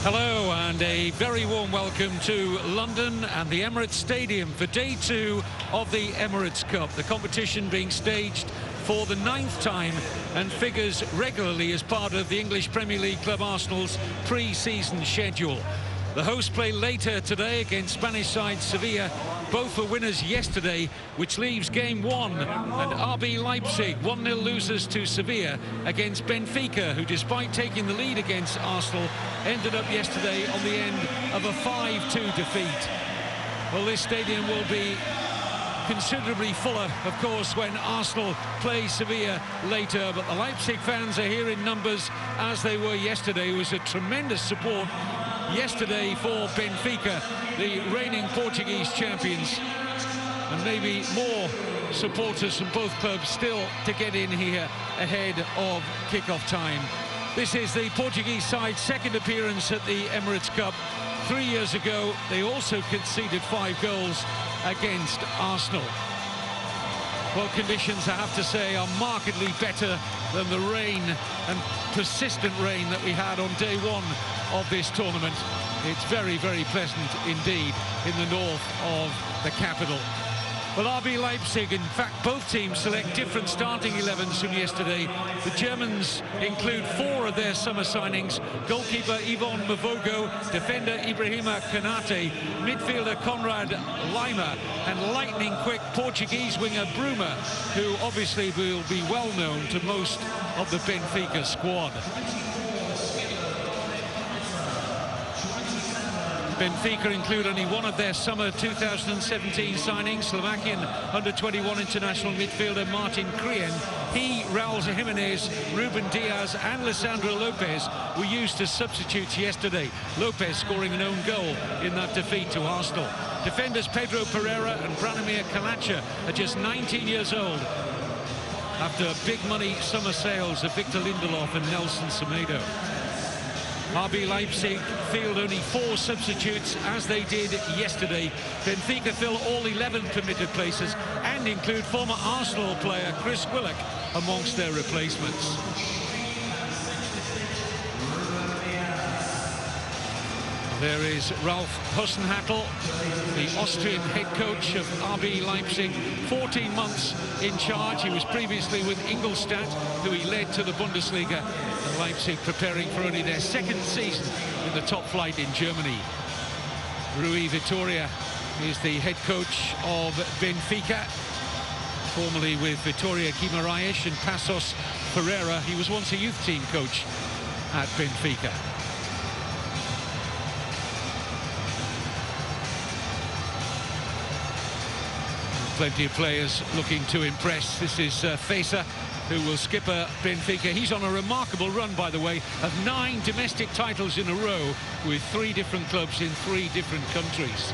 Hello and a very warm welcome to London and the Emirates Stadium for day 2 of the Emirates Cup. The competition being staged for the 9th time and figures regularly as part of the English Premier League club Arsenal's pre-season schedule. The hosts play later today against Spanish side Sevilla. Both were winners yesterday, which leaves game 1 and RB Leipzig 1-0 losers to Sevilla against Benfica, who despite taking the lead against Arsenal ended up yesterday on the end of a 5-2 defeat. Well, this stadium will be considerably fuller, of course, when Arsenal play Sevilla later, but the Leipzig fans are here in numbers as they were yesterday. It was a tremendous support yesterday for Benfica, the reigning Portuguese champions, and maybe more supporters from both clubs still to get in here ahead of kick-off time. This is the Portuguese side's second appearance at the Emirates Cup. 3 years ago, they also conceded 5 goals against Arsenal. Well, conditions, I have to say, are markedly better than the rain and persistent rain that we had on day 1 of this tournament. It's very, very pleasant indeed in the north of the capital. Well, RB Leipzig, in fact, both teams select different starting 11s from yesterday. The Germans include 4 of their summer signings: goalkeeper Ivan Mavogo, defender Ibrahima Konate, midfielder Konrad Laimer, and lightning-quick Portuguese winger Bruma, who obviously will be well known to most of the Benfica squad. Benfica include only one of their summer 2017 signings, Slovakian under-21 international midfielder Martin Krien. He, Raul Jimenez, Ruben Diaz and Lisandro Lopez were used as substitutes yesterday. Lopez scoring an own goal in that defeat to Arsenal. Defenders Pedro Pereira and Branimir Kalacha are just 19 years old after big money summer sales of Victor Lindelof and Nelson Semedo. RB Leipzig field only 4 substitutes, as they did yesterday. Benfica fill all 11 permitted places and include former Arsenal player Chris Willock amongst their replacements. There is Ralf Hasenhüttl, the Austrian head coach of RB Leipzig, 14 months in charge. He was previously with Ingolstadt, who he led to the Bundesliga. And Leipzig preparing for only their 2nd season in the top flight in Germany. Rui Vitória is the head coach of Benfica, formerly with Vitória Guimarães and Passos Ferreira. He was once a youth team coach at Benfica. Plenty of players looking to impress. This is Fesa, who will skipper Benfica. He's on a remarkable run, by the way, of 9 domestic titles in a row with 3 different clubs in 3 different countries.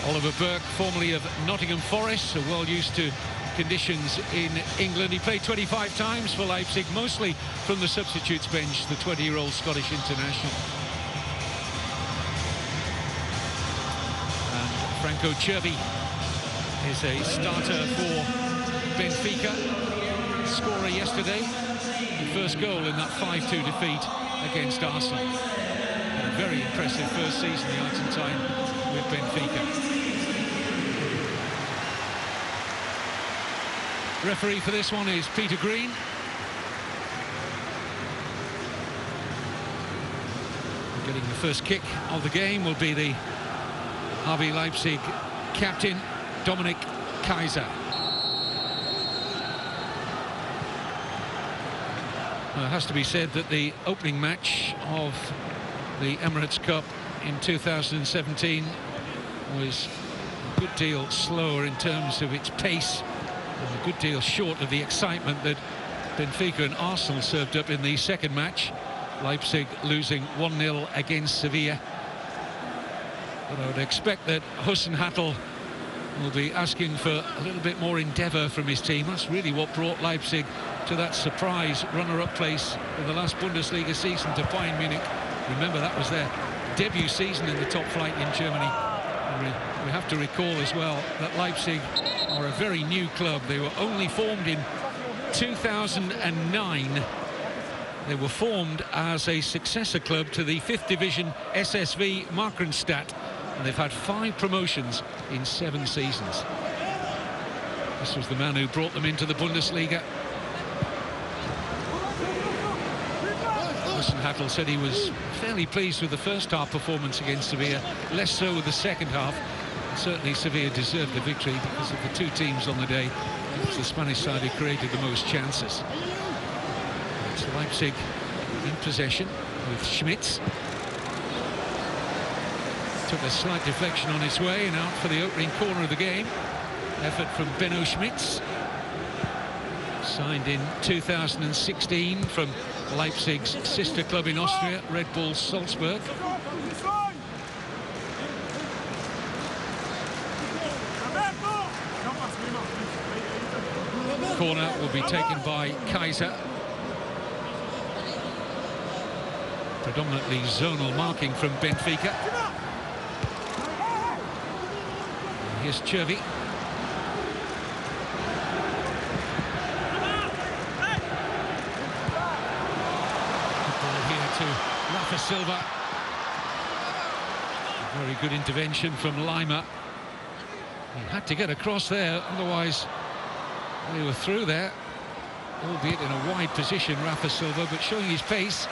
Oliver Burke, formerly of Nottingham Forest, so well used to conditions in England. He played 25 times for Leipzig, mostly from the substitutes bench, the 20-year-old Scottish international. Franco Cervi is a starter for Benfica, scorer yesterday, the first goal in that 5-2 defeat against Arsenal. And a very impressive first season, the Argentine, with Benfica. Referee for this one is Peter Green. Getting the first kick of the game will be the RB Leipzig captain, Dominic Kaiser. Well, it has to be said that the opening match of the Emirates Cup in 2017 was a good deal slower in terms of its pace, and a good deal short of the excitement that Benfica and Arsenal served up in the second match. Leipzig losing 1-0 against Sevilla. But I would expect that Hasenhüttl will be asking for a little bit more endeavour from his team. That's really what brought Leipzig to that surprise runner-up place in the last Bundesliga season to Bayern Munich. Remember, that was their debut season in the top flight in Germany. And we have to recall as well that Leipzig are a very new club. They were only formed in 2009. They were formed as a successor club to the 5th Division SSV Markranstadt, and they've had 5 promotions in 7 seasons. This was the man who brought them into the Bundesliga. Hattel said he was fairly pleased with the first half performance against Sevilla, less so with the second half. And certainly Sevilla deserved the victory because of the 2 teams on the day. It was the Spanish side who created the most chances. It's Leipzig in possession with Schmitz. Took a slight deflection on its way and out for the opening corner of the game. Effort from Benno Schmitz. Signed in 2016 from Leipzig's sister club in Austria, Red Bull Salzburg. Corner will be taken by Kaiser. Predominantly zonal marking from Benfica. Here's Chervi. Rafa Silva. Very good intervention from Lima. He had to get across there, otherwise they were through there, albeit in a wide position, Rafa Silva, but showing his pace.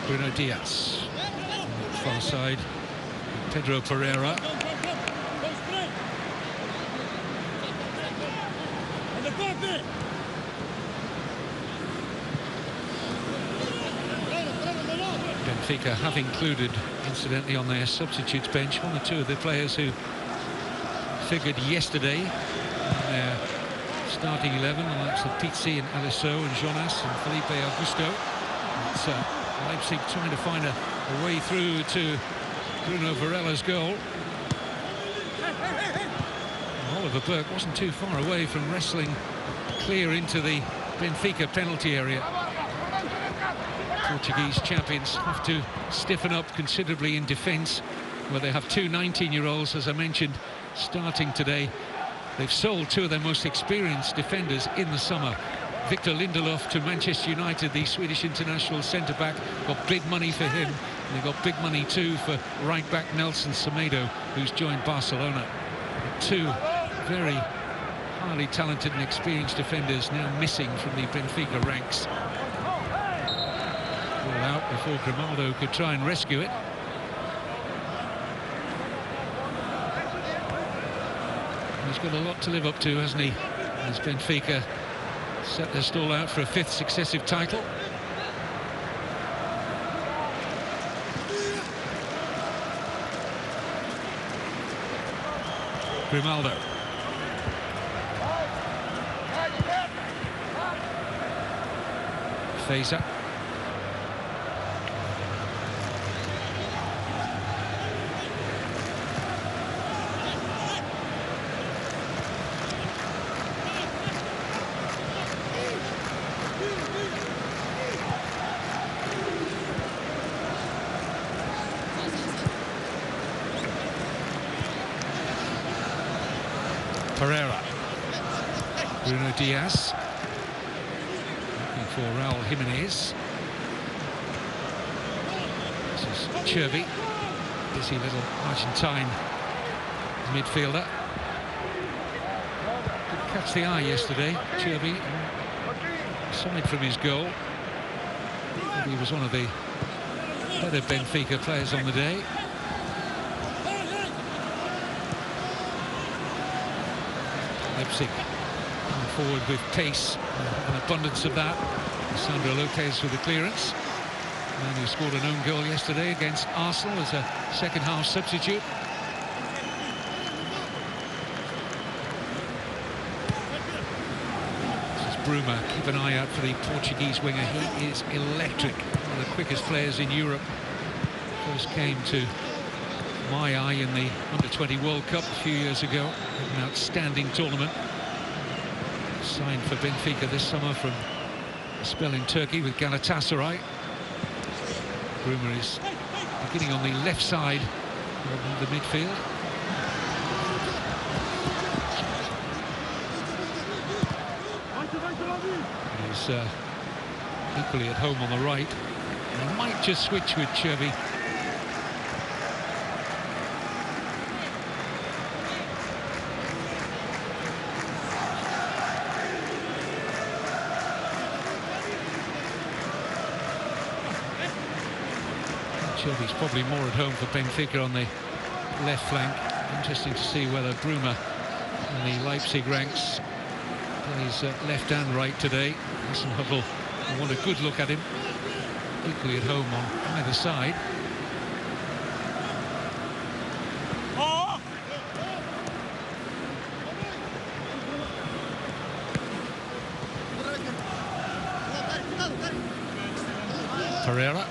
Bruno Diaz, far side, Pedro Pereira. Benfica have included, incidentally, on their substitutes bench, 1 or 2 of the players who figured yesterday in their starting 11, the likes of Pizzi and Aliso and Jonas and Felipe Augusto. It's, Leipzig trying to find a way through to Bruno Varela's goal. Oliver Burke wasn't too far away from wrestling clear into the Benfica penalty area. Portuguese champions have to stiffen up considerably in defence, where they have 2 19-year-olds, as I mentioned, starting today. They've sold 2 of their most experienced defenders in the summer. Victor Lindelof to Manchester United, the Swedish international centre-back, got big money for him. And they got big money too for right-back Nelson Semedo, who's joined Barcelona. 2 very highly talented and experienced defenders now missing from the Benfica ranks. All out before Grimaldo could try and rescue it. He's got a lot to live up to, hasn't he, as Benfica set their stall out for a 5th successive title. Grimaldo. Fazer. Pereira. Bruno Diaz. Looking for Raul Jimenez. This is Chervi. Busy little Argentine midfielder. Didn't catch the eye yesterday, Chervi. Aside from his goal, he was one of the better Benfica players on the day. Leipzig coming forward with pace, an abundance of that. Sandro Lopez with the clearance. The man who scored an own goal yesterday against Arsenal as a second-half substitute. This is Bruma. Keep an eye out for the Portuguese winger. He is electric. One of the quickest players in Europe. First came to my eye in the Under-20 World Cup a few years ago. An outstanding tournament. Signed for Benfica this summer from a spell in Turkey with Galatasaray. Bruma is beginning on the left side of the midfield. He's equally at home on the right. He might just switch with Chervi. Chervi's probably more at home for Benfica on the left flank. Interesting to see whether Bruma in the Leipzig ranks plays left and right today. Listen, Hubble want a good look at him. Equally at home on either side. Pereira.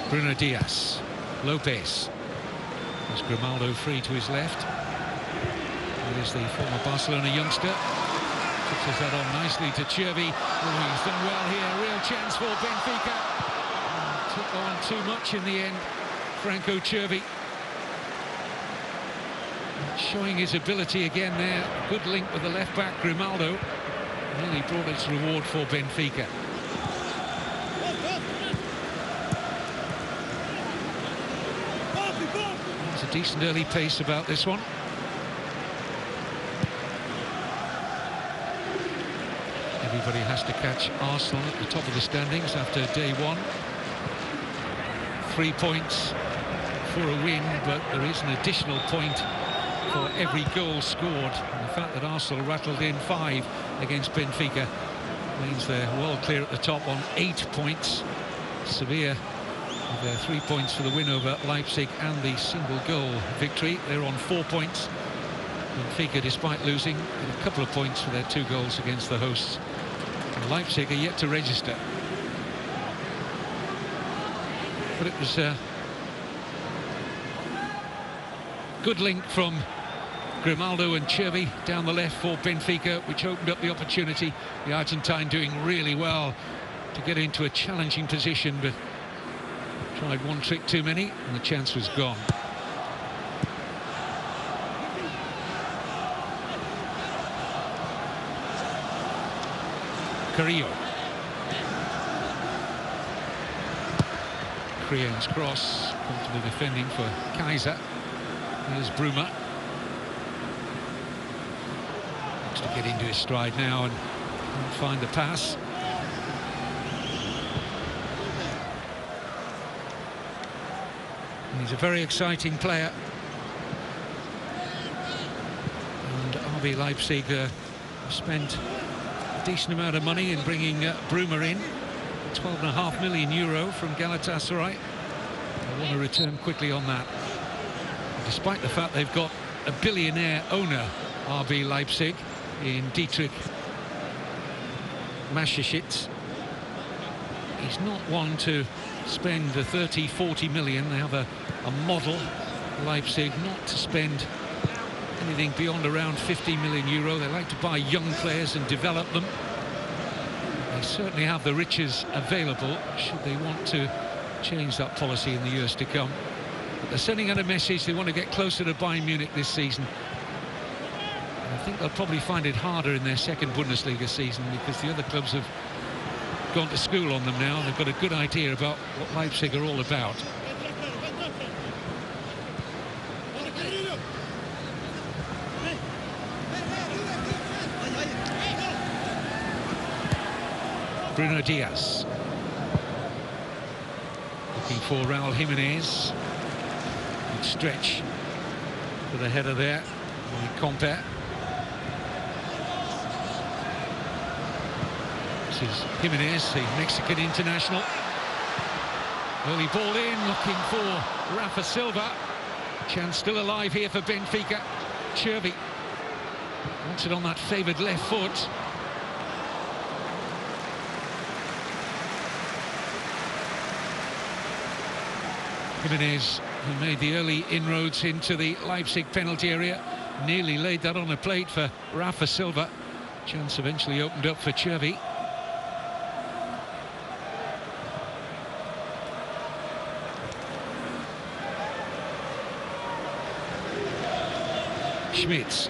Bruno Diaz. Lopez. There's Grimaldo free to his left. There's the former Barcelona youngster. Pushes that on nicely to Chervi. Oh, he's done well here. Real chance for Benfica. Took on too much in the end. Franco Chervi. Showing his ability again there. Good link with the left back, Grimaldo. Really brought its reward for Benfica. There's a decent early pace about this one. Everybody has to catch Arsenal at the top of the standings after day one. 3 points for a win, but there is an additional point for every goal scored. And the fact that Arsenal rattled in 5 against Benfica means they're well clear at the top on 8 points. Sevilla with their 3 points for the win over Leipzig and the single goal victory. They're on 4 points. Benfica, despite losing, get a couple of points for their 2 goals against the hosts. And Leipzig are yet to register. But it was a good link from Grimaldo and Chervi down the left for Benfica, which opened up the opportunity. The Argentine doing really well to get into a challenging position, but tried one trick too many and the chance was gone. Carrillo. Crean's cross, comfortable defending for Kaiser. Here's Bruma. Looks to get into his stride now and find the pass. And he's a very exciting player. And RB Leipzig spent a decent amount of money in bringing Bruma in. €12.5 million from Galatasaray. They want to return quickly on that. Despite the fact they've got a billionaire owner, RB Leipzig, in Dietrich Mateschitz. He's not one to spend the 30-40 million. They have a model, Leipzig, not to spend anything beyond around €50 million. They like to buy young players and develop them. They certainly have the riches available should they want to change that policy in the years to come. But they're sending out a message. They want to get closer to Bayern Munich this season. And I think they'll probably find it harder in their second Bundesliga season because the other clubs have gone to school on them now. They've got a good idea about what Leipzig are all about. Bruno Diaz. Looking for Raul Jimenez. Good stretch for the header there. Compe. This is Jimenez, the Mexican international. Early ball in, looking for Rafa Silva. Chance still alive here for Benfica. Chervi wants it on that favoured left foot. Jimenez, who made the early inroads into the Leipzig penalty area, nearly laid that on a plate for Rafa Silva. Chance eventually opened up for Chervi. Schmitz.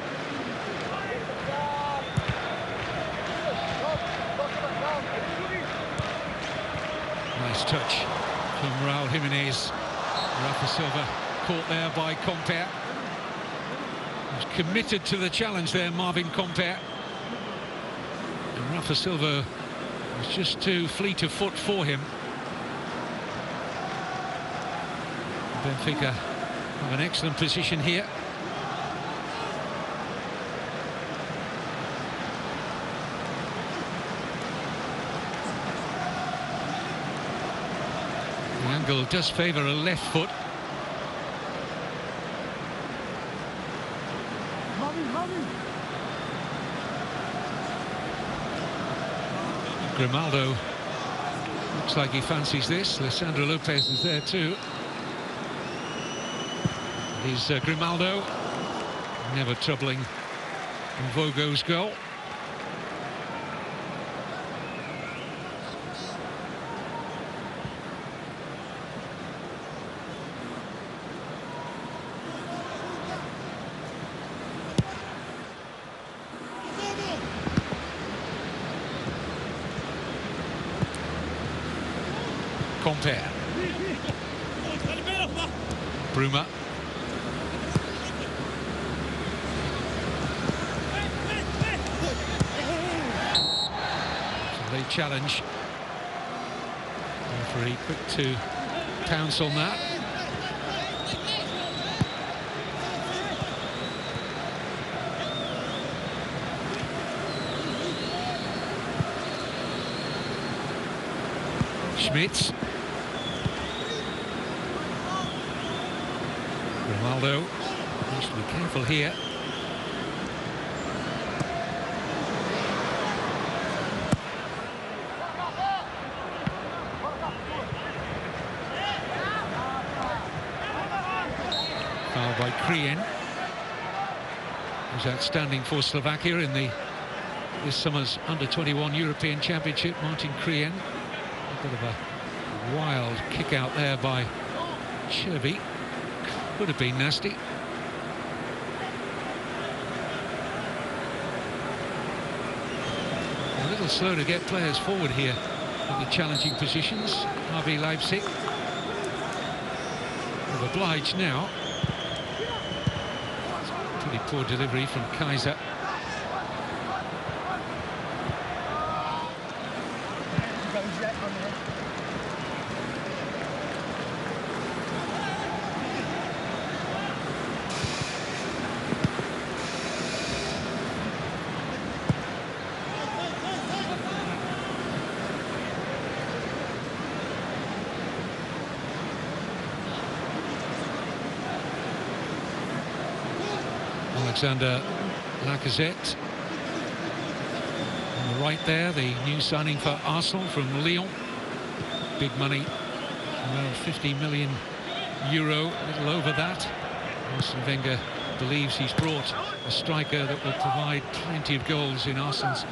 Nice touch from Raul Jimenez. Rafa Silva caught there by Comper. Was committed to the challenge there, Marvin Comper. And Rafa Silva was just too fleet of foot for him. Benfica have an excellent position here. The angle does favour a left foot. Grimaldo looks like he fancies this. Lisandro Lopez is there too. He's Grimaldo, never troubling Vogo's goal. Comper. Bruma. They challenge. Referee quick to pounce on that. Schmitz. Ronaldo needs to be careful here. Foul by Krien. Who's outstanding for Slovakia in this summer's Under-21 European Championship. Martin Krien. A bit of a wild kick out there by Chervi. Could have been nasty. A little slow to get players forward here in the challenging positions. RB Leipzig. They're obliged now. Pretty poor delivery from Kaiser. Alexander Lacazette on the right there, the new signing for Arsenal from Lyon. Big money, around 50 million euro, a little over that. Arsene Wenger believes he's brought a striker that will provide plenty of goals in Arsenal's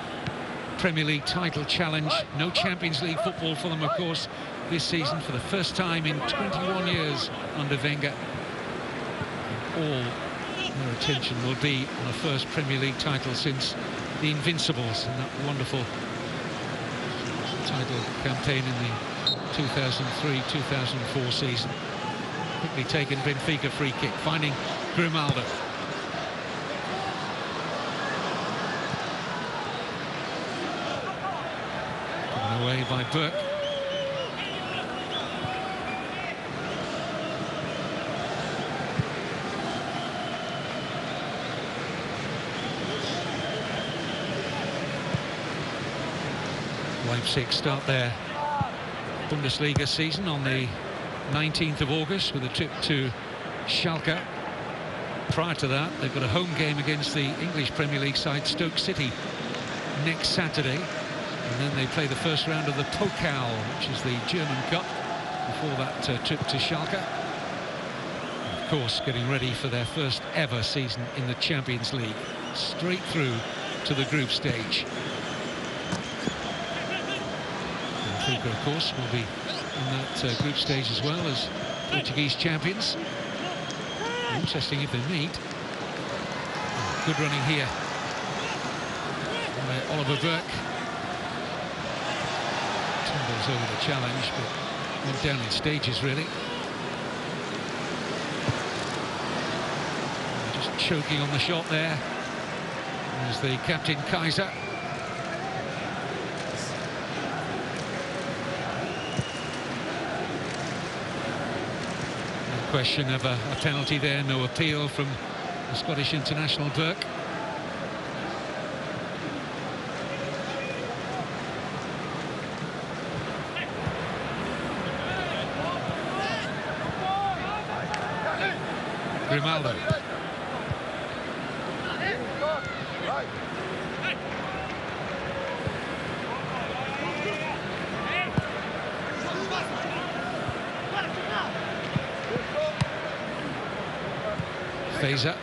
Premier League title challenge. No Champions League football for them, of course, this season for the first time in 21 years under Wenger. All their attention will be on the first Premier League title since the Invincibles in that wonderful title campaign in the 2003-2004 season. Quickly taken Benfica free kick, finding Grimaldo. Given away by Burke. Leipzig start their Bundesliga season on the 19th of August with a trip to Schalke. Prior to that, they've got a home game against the English Premier League side Stoke City next Saturday. And then they play the first round of the Pokal, which is the German Cup, before that trip to Schalke. And of course, getting ready for their first ever season in the Champions League. Straight through to the group stage. Benfica, of course, will be in that group stage as well as Portuguese champions. Interesting if they meet. Good running here by Oliver Burke. Tumbles over the challenge, but went down in stages, really. Just choking on the shot there. There's the captain, Kaiser. No question of a penalty there, no appeal from the Scottish international Burke. Grimaldo. Fazer.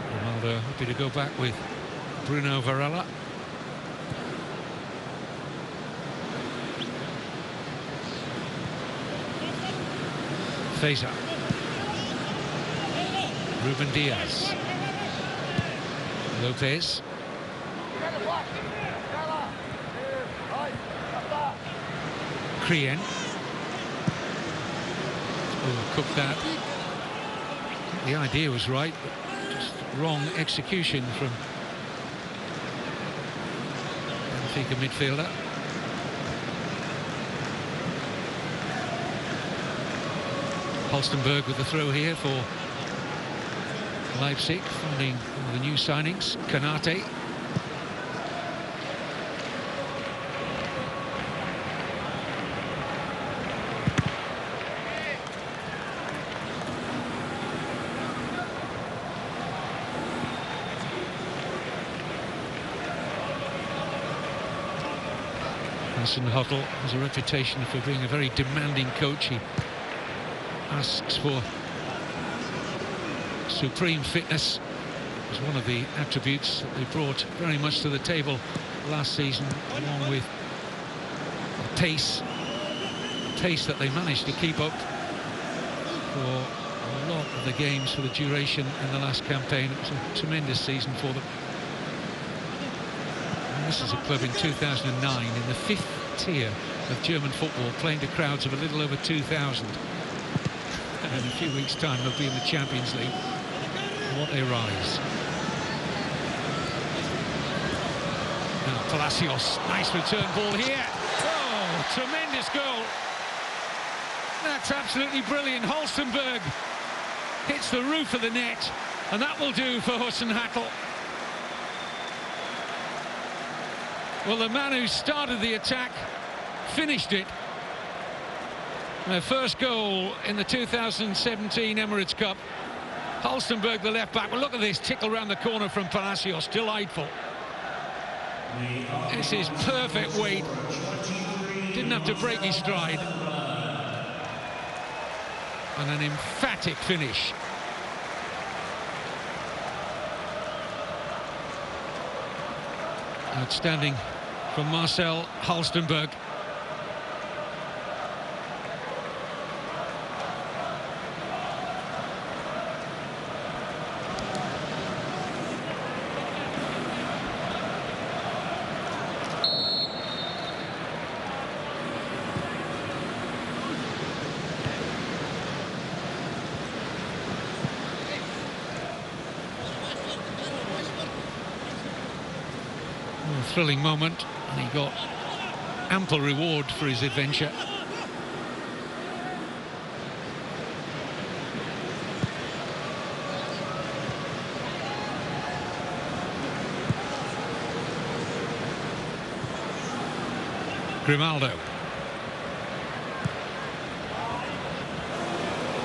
Ronaldo happy to go back with Bruno Varela. Fazer. Ruben Diaz. Lopez. Crien. Oh, cooked that. The idea was right, but just wrong execution from Benfica midfielder. Halstenberg with the throw here for Leipzig, finding one of the new signings, Kanate. Hasenhüttl has a reputation for being a very demanding coach. He asks for supreme fitness. It was one of the attributes that they brought very much to the table last season, along with the pace that they managed to keep up for a lot of the games for the duration in the last campaign. It was a tremendous season for them. And this is a club in 2009 in the 5th tier of German football, playing to crowds of a little over 2,000. And in a few weeks' time they'll be in the Champions League. What a rise. Now Palacios, nice return ball here. Oh, tremendous goal. That's absolutely brilliant. Halstenberg hits the roof of the net, and that will do for Hasenhüttl. Well, the man who started the attack finished it. Their first goal in the 2017 Emirates Cup. Halstenberg, the left back. Well, look at this tickle round the corner from Palacios. Delightful. This is perfect weight. Didn't have to break his stride. And an emphatic finish. Outstanding from Marcel Halstenberg. Thrilling moment, and he got ample reward for his adventure. Grimaldo.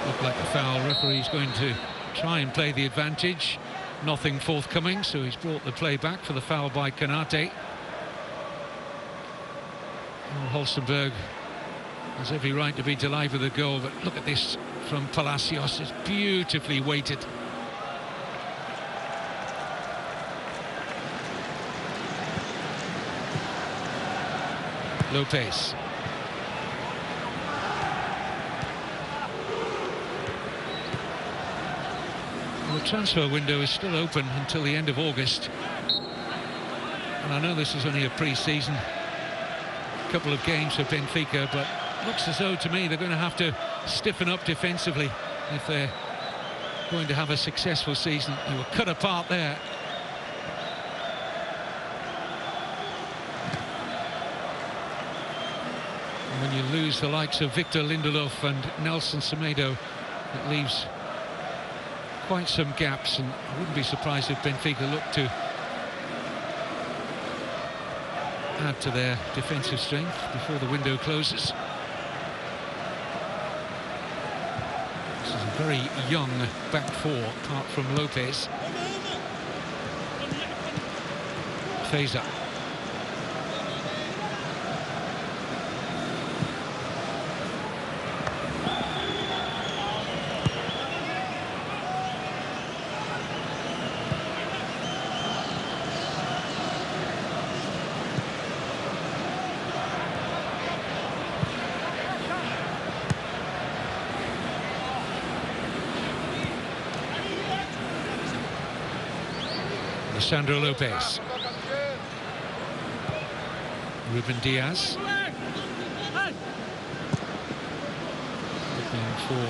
Looked like a foul. Referee's going to try and play the advantage. Nothing forthcoming, so he's brought the play back for the foul by Kanate. Oh, Halstenberg has every right to be delighted with the goal, but look at this from Palacios. It's beautifully weighted. Lopez. The transfer window is still open until the end of August, and I know this is only a pre-season couple of games for Benfica, but looks as though to me they're going to have to stiffen up defensively if they're going to have a successful season. They were cut apart there. And when you lose the likes of Victor Lindelof and Nelson Semedo, it leaves quite some gaps, and I wouldn't be surprised if Benfica look to add to their defensive strength before the window closes. This is a very young back four, apart from Lopez. Feza. Sandro Lopez. Ruben Diaz. Looking for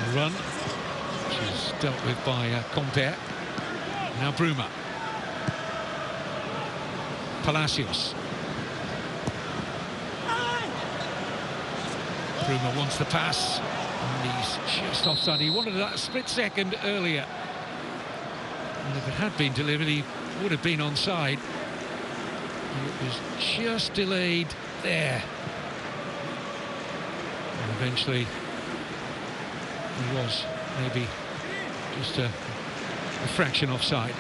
a run, which is dealt with by Compere. Now Bruma. Palacios. Bruma wants the pass, and he's just offside. He wanted that split second earlier. And if it had been delivered, he would have been onside. It was just delayed there. And eventually, he was maybe just a fraction offside.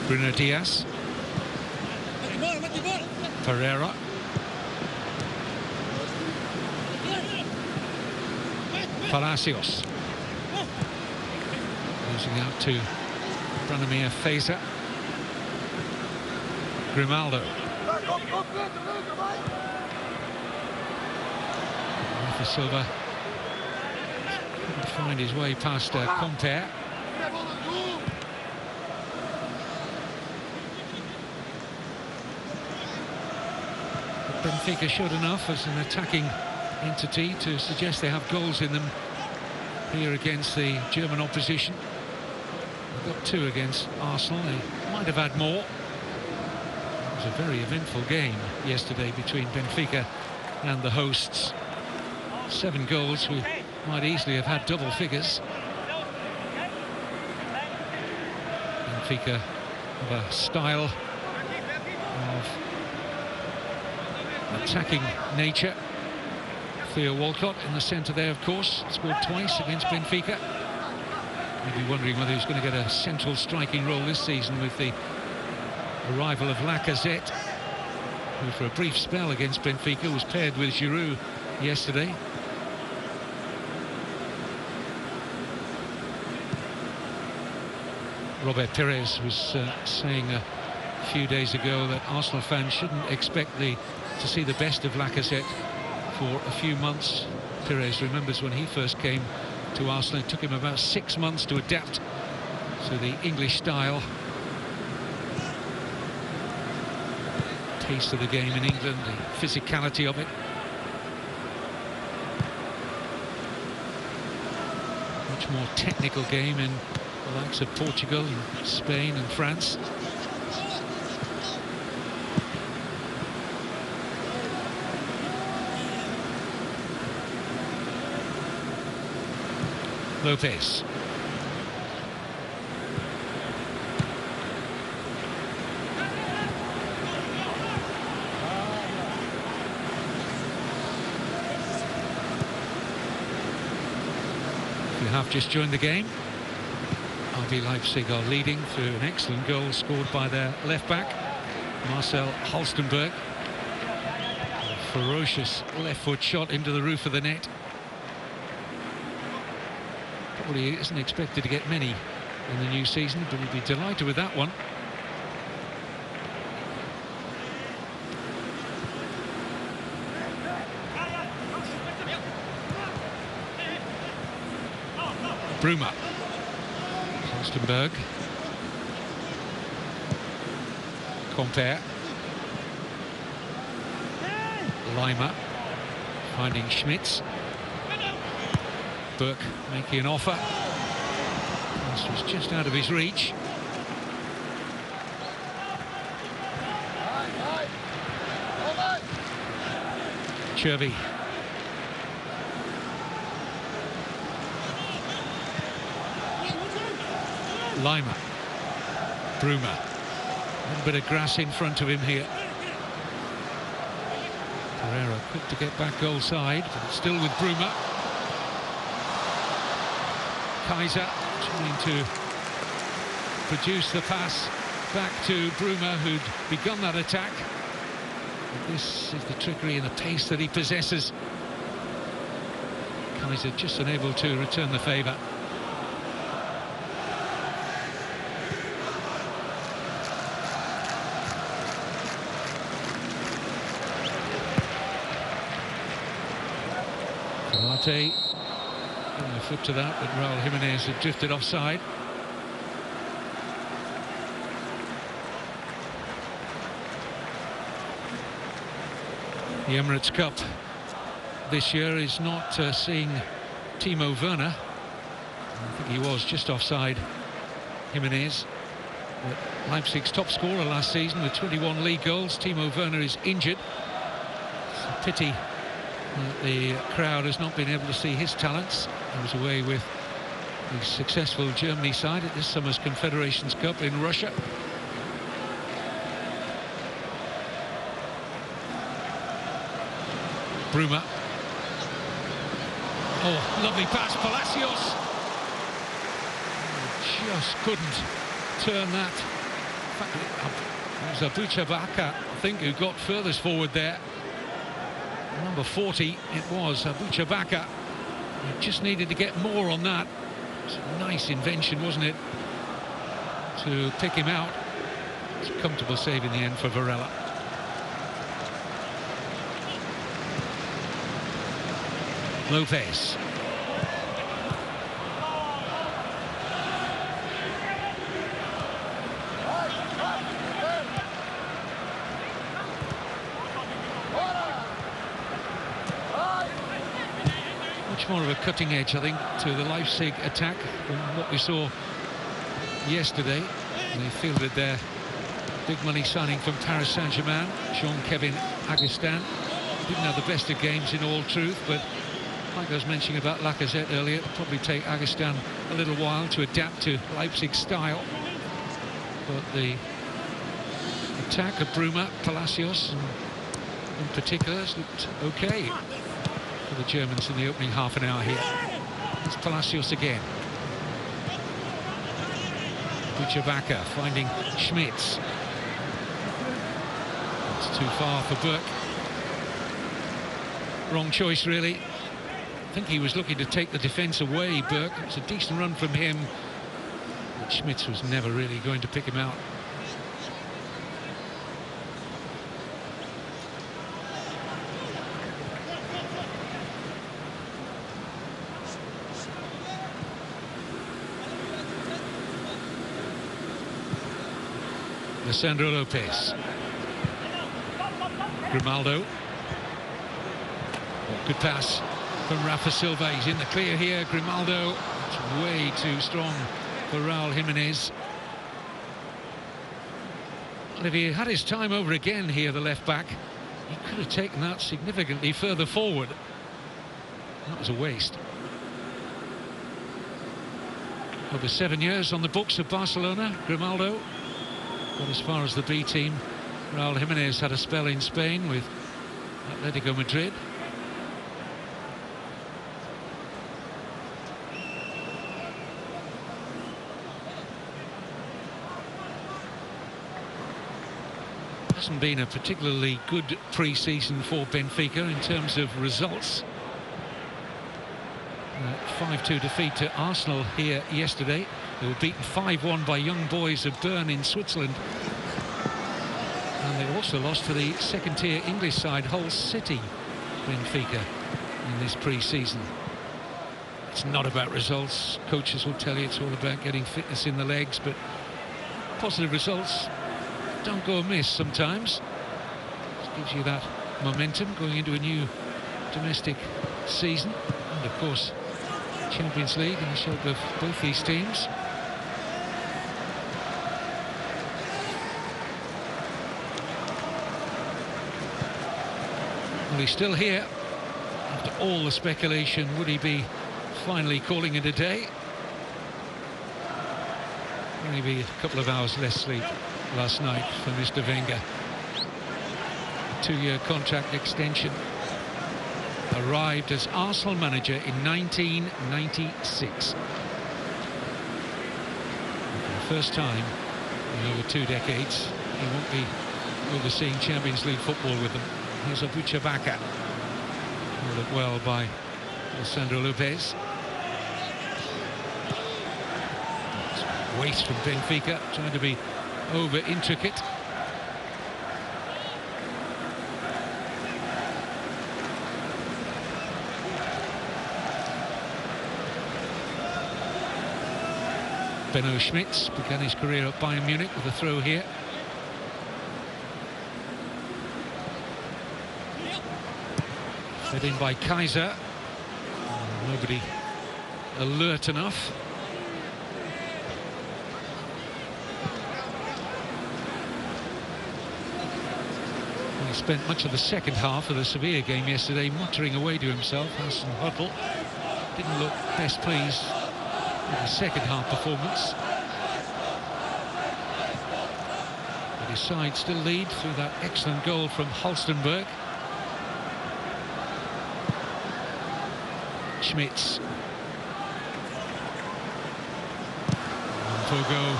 Bruno Diaz. Pereira. Palacios. Losing out to Branimir Feza. Grimaldo. Rafa Silva couldn't find his way past Compere. Benfica showed enough as an attacking entity to suggest they have goals in them here against the German opposition. They've got 2 against Arsenal. They might have had more. It was a very eventful game yesterday between Benfica and the hosts. 7 goals. We might easily have had double figures. Benfica have a style of attacking nature. Theo Walcott in the centre there, of course, scored twice against Benfica. You'd be wondering whether he's going to get a central striking role this season with the arrival of Lacazette, who for a brief spell against Benfica was paired with Giroud yesterday. Robert Pires was saying a few days ago that Arsenal fans shouldn't expect to see the best of Lacazette for a few months. Pires remembers when he first came to Arsenal, it took him about 6 months to adapt to the English style. Taste of the game in England, the physicality of it. Much more technical game in the likes of Portugal and Spain and France. Lopez. If you have just joined the game, RB Leipzig are leading through an excellent goal scored by their left-back, Marcel Halstenberg. A ferocious left-foot shot into the roof of the net. Probably isn't expected to get many in the new season, but he'd be delighted with that one. Bruma. Halstenberg. Compare. Lima finding Schmitz. Burke making an offer. This was just out of his reach. Chervy. Lima. Bruma. A little bit of grass in front of him here. Pereira quick to get back goal side, but it's still with Bruma. Kaiser trying to produce the pass back to Bruma, who'd begun that attack. But this is the trickery and the pace that he possesses. Kaiser just unable to return the favour. Duarte putting a foot to that, but Raul Jimenez had drifted offside. The Emirates Cup this year is not seeing Timo Werner. I think he was just offside Jimenez. But Leipzig's top scorer last season with 21 league goals. Timo Werner is injured. It's a pity that the crowd has not been able to see his talents. He was away with the successful Germany side at this summer's Confederations Cup in Russia. Bruma. Oh, lovely pass, Palacios. Just couldn't turn that. In fact, it was Abucha Baka, I think, who got furthest forward there. Number 40 it was, Abucha Baka. He just needed to get more on that. It's a nice invention, wasn't it, to pick him out. It's a comfortable save in the end for Varela. Lopez. Much more of a cutting edge, I think, to the Leipzig attack than what we saw yesterday. They fielded their big money signing from Paris Saint-Germain, Jean-Kevin Augustin. Didn't have the best of games in all truth, but like I was mentioning about Lacazette earlier, it'll probably take Augustin a little while to adapt to Leipzig's style. But the attack of Bruma, Palacios, in particular, has looked okay for the Germans in the opening half an hour here. It's Palacios again. Buchabaka finding Schmitz. It's too far for Burke. Wrong choice, really. I think he was looking to take the defence away, Burke. It's a decent run from him, but Schmitz was never really going to pick him out. Sandro Lopez. Grimaldo. Good pass from Rafa Silva. He's in the clear here. Grimaldo. It's way too strong for Raul Jimenez. And if he had his time over again here, the left back, he could have taken that significantly further forward. That was a waste. Over 7 years on the books of Barcelona, Grimaldo. But as far as the B team, Raul Jimenez had a spell in Spain with Atletico Madrid. hasn't been a particularly good pre-season for Benfica in terms of results. 5-2 defeat to Arsenal here yesterday. They were beaten 5-1 by young boys of Bern in Switzerland. And they also lost to the second-tier English side Hull City, Benfica, in this pre-season. It's not about results. Coaches will tell you it's all about getting fitness in the legs, but positive results don't go amiss sometimes. It gives you that momentum going into a new domestic season. And of course, Champions League in the shape of both these teams. Well, he's still here. After all the speculation, would he be finally calling it a day? Only be a couple of hours less sleep last night for Mr. Wenger. A 2-year contract extension. Arrived as Arsenal manager in 1996. For the first time in over 2 decades, he won't be overseeing Champions League football with them. Here's Abuchabaka. Held it well by Alessandro Lopez. Waste from Benfica, trying to be over-intricate. Benno Schmitz began his career at Bayern Munich with a throw here. Fed in by Kaiser. Nobody alert enough. He spent much of the second half of the Sevilla game yesterday muttering away to himself. Hassan Huddle didn't look best pleased with his second half performance. But his side still lead through that excellent goal from Halstenberg. Schmitz. Fogo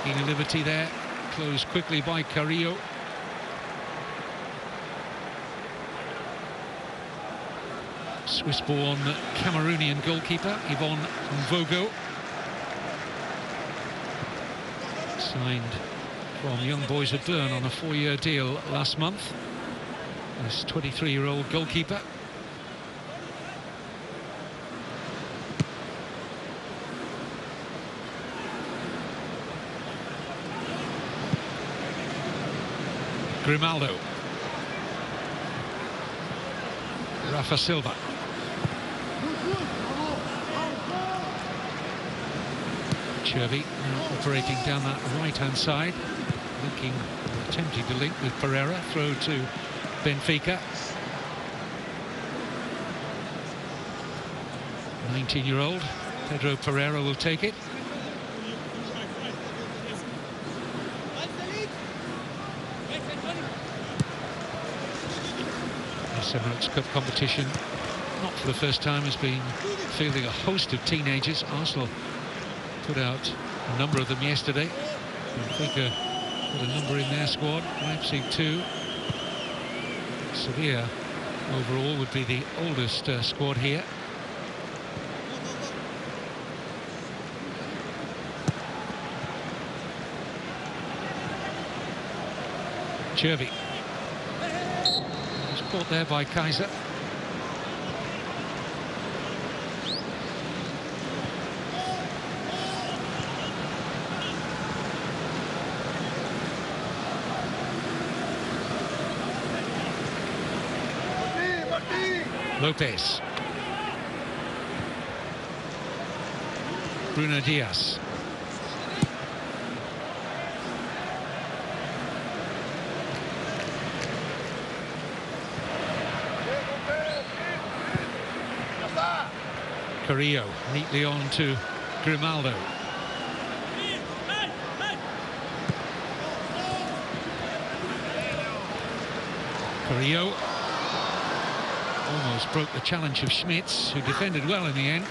taking a liberty there. Closed quickly by Carrillo. Swiss-born Cameroonian goalkeeper Yvonne Mvogo, signed from Young Boys of Bern on a 4-year deal last month. This 23-year-old goalkeeper. Grimaldo. Rafa Silva. Chervi now operating down that right-hand side, linking, attempting to link with Pereira. Throw to Benfica. 19-year-old Pedro Pereira will take it. This Emirates Cup competition, not for the first time, has been fielding a host of teenagers. Arsenal put out a number of them yesterday. Benfica put a number in their squad. Leipzig 2. Sevilla overall would be the oldest squad here. Chervi. He's caught there by Kaiser. Lopez. Bruno Diaz. Carrillo neatly on to Grimaldo. Carrillo almost broke the challenge of Schmitz, who defended well in the end.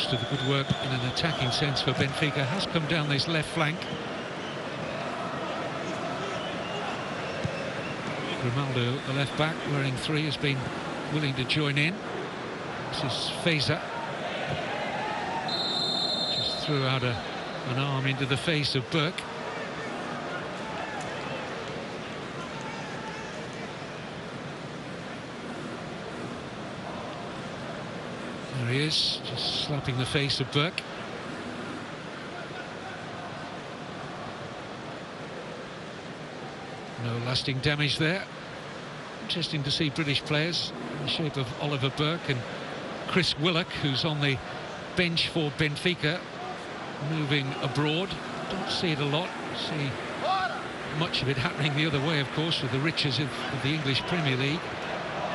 most of the good work in an attacking sense for Benfica has come down this left flank. Grimaldo, the left back, wearing 3, has been willing to join in. This is Feza. Just threw out an arm into the face of Burke. There he is, just slapping the face of Burke. No lasting damage there. Interesting to see British players in the shape of Oliver Burke and Chris Willock, who's on the bench for Benfica, moving abroad. Don't see it a lot. See much of it happening the other way, of course, with the riches of the English Premier League.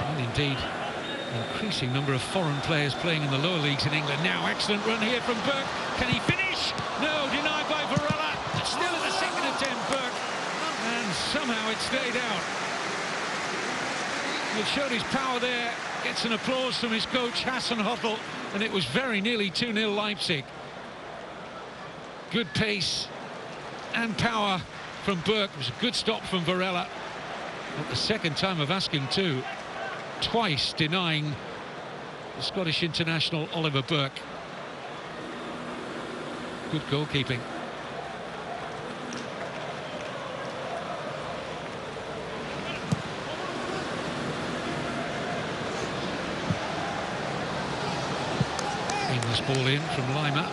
And indeed, an increasing number of foreign players playing in the lower leagues in England now. Excellent run here from Burke. Can he finish? No, denied by Varela. Still in the second attempt, Burke. And somehow it stayed out. It showed his power there. Gets an applause from his coach, Hassan Hotel. And it was very nearly 2-0 Leipzig. Good pace and power from Burke. It was a good stop from Varela. At the second time of asking too. Twice denying the Scottish international Oliver Burke. Good goalkeeping. This ball in from Lima.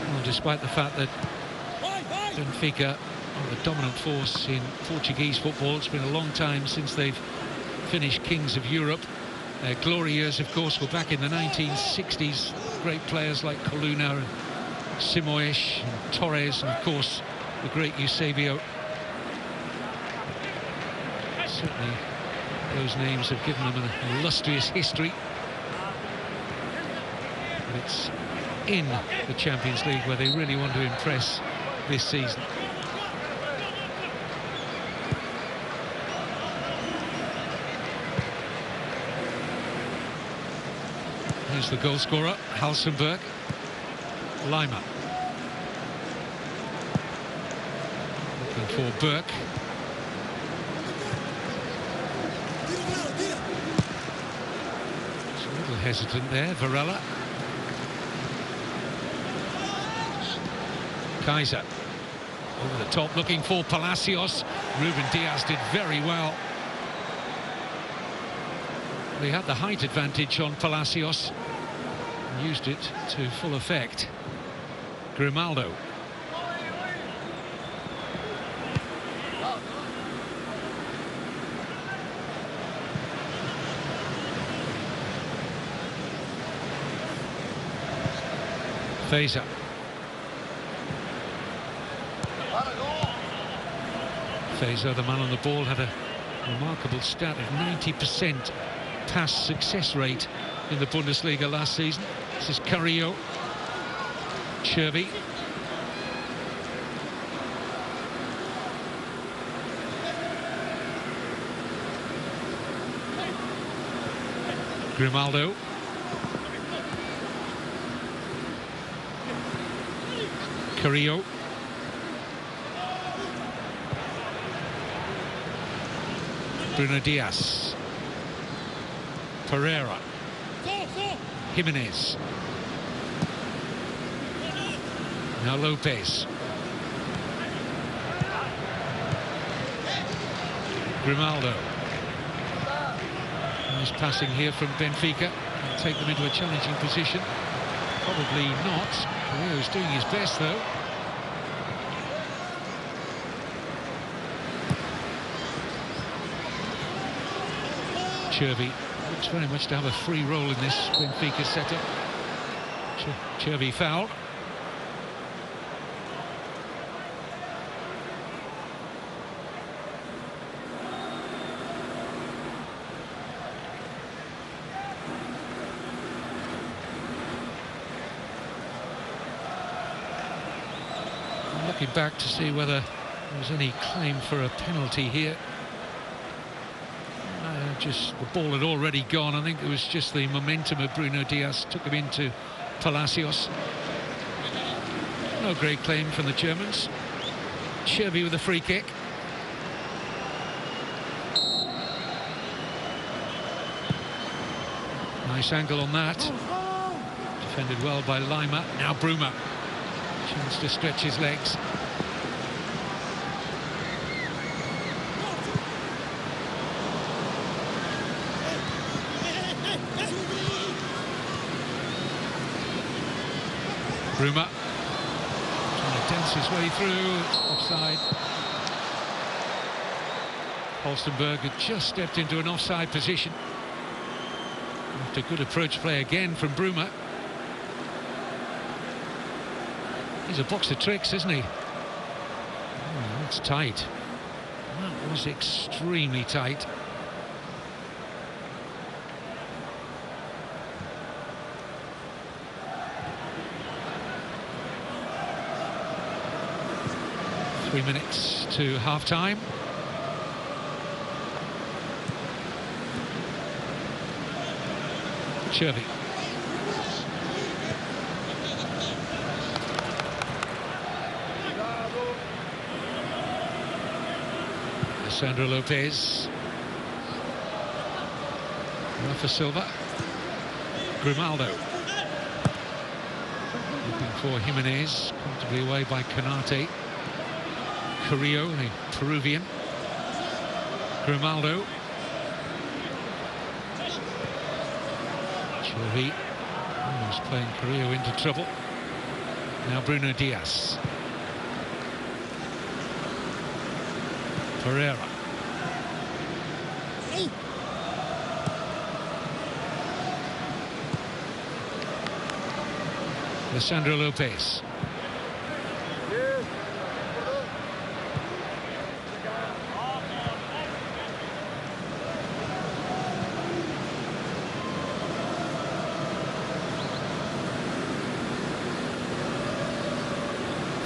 Well, despite the fact that Benfica are the dominant force in Portuguese football, it's been a long time since they've finished Kings of Europe. Their glory years, of course, were back in the 1960s. Great players like Coluna and Simoes and Torres, and of course the great Eusebio. Certainly those names have given them an illustrious history. But it's in the Champions League where they really want to impress this season. Here's the goal scorer, Halsenberg. Lima. Looking for Burke. Hesitant there, Varela. Kaiser over the top, looking for Palacios. Ruben Diaz did very well. They had the height advantage on Palacios and used it to full effect. Grimaldo. Feza. Feza, the man on the ball, had a remarkable stat of 90% pass success rate in the Bundesliga last season. This is Carrillo. Cherby. Grimaldo. Carrillo. Bruno Diaz. Pereira. Jimenez. Now Lopez. Grimaldo. Nice passing here from Benfica. Take them into a challenging position. Probably not. Carrillo's doing his best though. Cherby looks very much to have a free role in this Benfica setup. Cherby foul. Looking back to see whether there was any claim for a penalty here. the ball had already gone. I think it was just the momentum of Bruno Diaz took him into Palacios. No great claim from the Germans. Cherby with a free kick. Nice angle on that. Defended well by Lima. Now Bruma. Chance to stretch his legs. Bruma trying to dance his way through. It's offside. Holstenberg had just stepped into an offside position. After good approach play again from Bruma. He's a box of tricks, isn't he? Oh, that's tight. That was extremely tight. Three minutes to half-time. Cherby. Sandro Lopez. Rafa Silva. Grimaldo. Looking for Jimenez. Comfortably away by Canate. Carrillo, the Peruvian. Grimaldo. Cherby. Almost playing Carrillo into trouble. Now Bruno Diaz. Pereira. Sandro Lopez.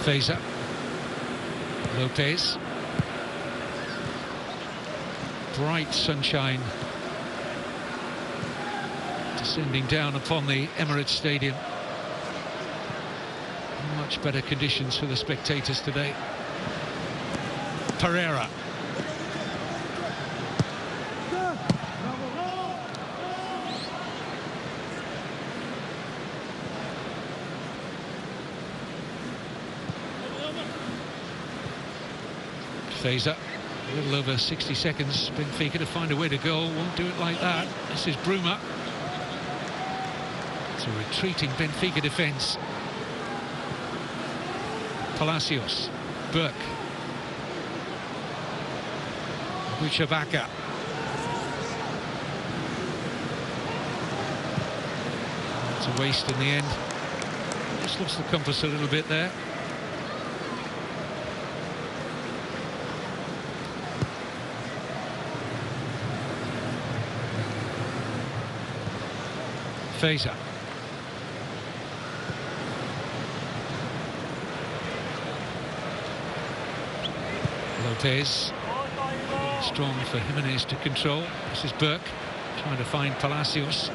Feza. Lopez. Bright sunshine descending down upon the Emirates Stadium. Much better conditions for the spectators today. Pereira. Feza. A little over 60 seconds. Benfica to find a way to goal. Won't do it like that. This is Bruma. It's a retreating Benfica defence. Palacios. Burke. Buchabaka. It's a waste in the end. Just lost the compass a little bit there. Feza. Lopez. Strong for Jimenez to control. This is Burke trying to find Palacios.